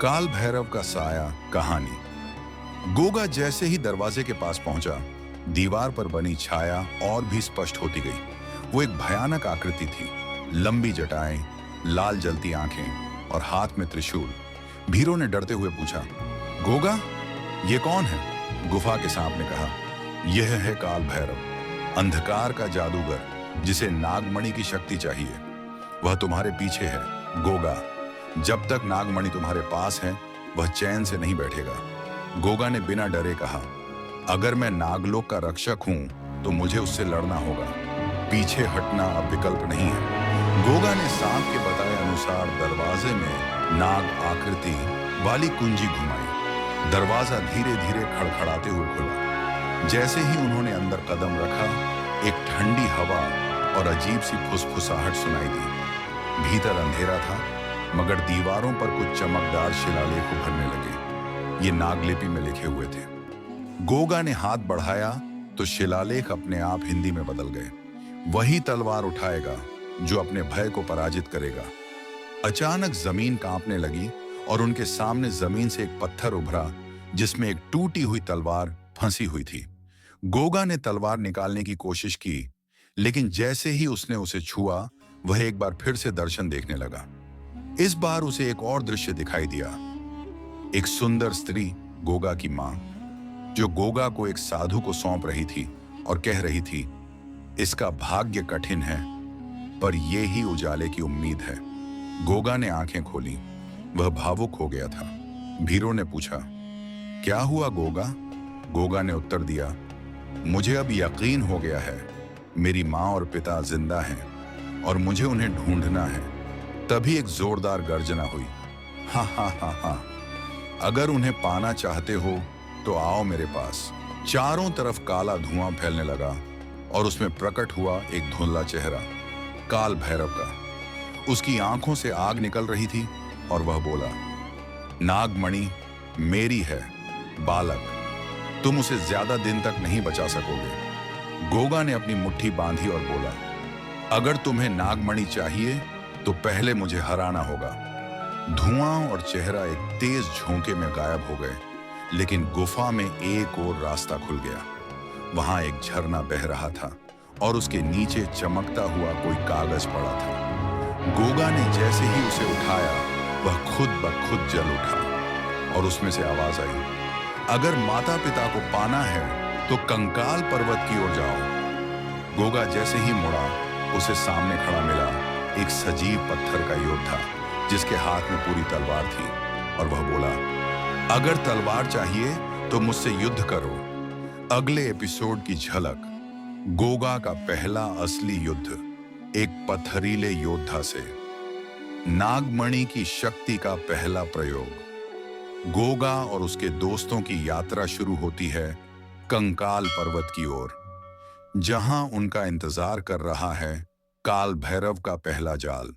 काल भैरव का साया कहानी। गोगा जैसे ही दरवाजे के पास पहुंचा, दीवार पर बनी छाया और भी स्पष्ट होती गई। वो एक भयानक आकृति थी, लंबी जटाएं, लाल जलती आंखें और हाथ में त्रिशूल। भीरों ने डरते हुए पूछा, गोगा, ये कौन है? गुफा के सांप ने कहा, यह है काल भैरव, अंधकार का जादूगर जिसे नागमणि की शक्ति चाहिए। वह तुम्हारे पीछे है गोगा। जब तक नागमणि तुम्हारे पास है, वह चैन से नहीं बैठेगा। गोगा ने बिना डरे कहा, अगर मैं नागलोक का रक्षक हूं तो मुझे उससे लड़ना होगा। पीछे हटना अब विकल्प नहीं है। गोगा ने सांप के बताए अनुसार दरवाजे में नाग आकृति वाली कुंजी घुमाई। दरवाजा धीरे धीरे खड़खड़ाते हुए खुला। जैसे ही उन्होंने अंदर कदम रखा, एक ठंडी हवा और अजीब सी फुसफुसाहट सुनाई दी। भीतर अंधेरा था, मगर दीवारों पर कुछ चमकदार शिलालेख उभरने लगे। ये नागलिपि में लिखे हुए थे। गोगा ने हाथ बढ़ाया तो शिलालेख अपने आप हिंदी में बदल गए। वही तलवार उठाएगा जो अपने भय को पराजित करेगा। अचानक जमीन कांपने लगी और उनके सामने जमीन से एक पत्थर उभरा जिसमें एक टूटी हुई तलवार फंसी हुई थी। गोगा ने तलवार निकालने की कोशिश की, लेकिन जैसे ही उसने उसे छुआ, वह एक बार फिर से दर्शन देखने लगा। इस बार उसे एक और दृश्य दिखाई दिया। एक सुंदर स्त्री, गोगा की मां, जो गोगा को एक साधु को सौंप रही थी और कह रही थी, इसका भाग्य कठिन है, पर यह ही उजाले की उम्मीद है। गोगा ने आंखें खोली। वह भावुक हो गया था। भीरों ने पूछा, क्या हुआ गोगा? गोगा ने उत्तर दिया, मुझे अब यकीन हो गया है, मेरी मां और पिता जिंदा हैं और मुझे उन्हें ढूंढना है। तभी एक जोरदार गर्जना हुई। हा हा हा हा, अगर उन्हें पाना चाहते हो तो आओ मेरे पास। चारों तरफ काला धुआं फैलने लगा और उसमें प्रकट हुआ एक धुंधला चेहरा, काल भैरव का। उसकी आंखों से आग निकल रही थी और वह बोला, नागमणि मेरी है बालक, तुम उसे ज्यादा दिन तक नहीं बचा सकोगे। गोगा ने अपनी मुट्ठी बांधी और बोला, अगर तुम्हें नागमणि चाहिए तो पहले मुझे हराना होगा। धुआं और चेहरा एक तेज झोंके में गायब हो गए, लेकिन गुफा में एक और रास्ता खुल गया। वहां एक झरना बह रहा था और उसके नीचे चमकता हुआ कोई कागज पड़ा था। गोगा ने जैसे ही उसे उठाया, वह खुद ब खुद जल उठा और उसमें से आवाज आई, अगर माता पिता को पाना है तो कंकाल पर्वत की ओर जाओ। गोगा जैसे ही मुड़ा, उसे सामने खड़ा मिला एक सजीव पत्थर का योद्धा, जिसके हाथ में पूरी तलवार थी, और वह बोला, अगर तलवार चाहिए तो मुझसे युद्ध करो। अगले एपिसोड की झलक, गोगा का पहला असली युद्ध एक पत्थरीले योद्धा से। नागमणि की शक्ति का पहला प्रयोग। गोगा और उसके दोस्तों की यात्रा शुरू होती है कंकाल पर्वत की ओर, जहां उनका इंतजार कर रहा है काल भैरव का पहला जाल।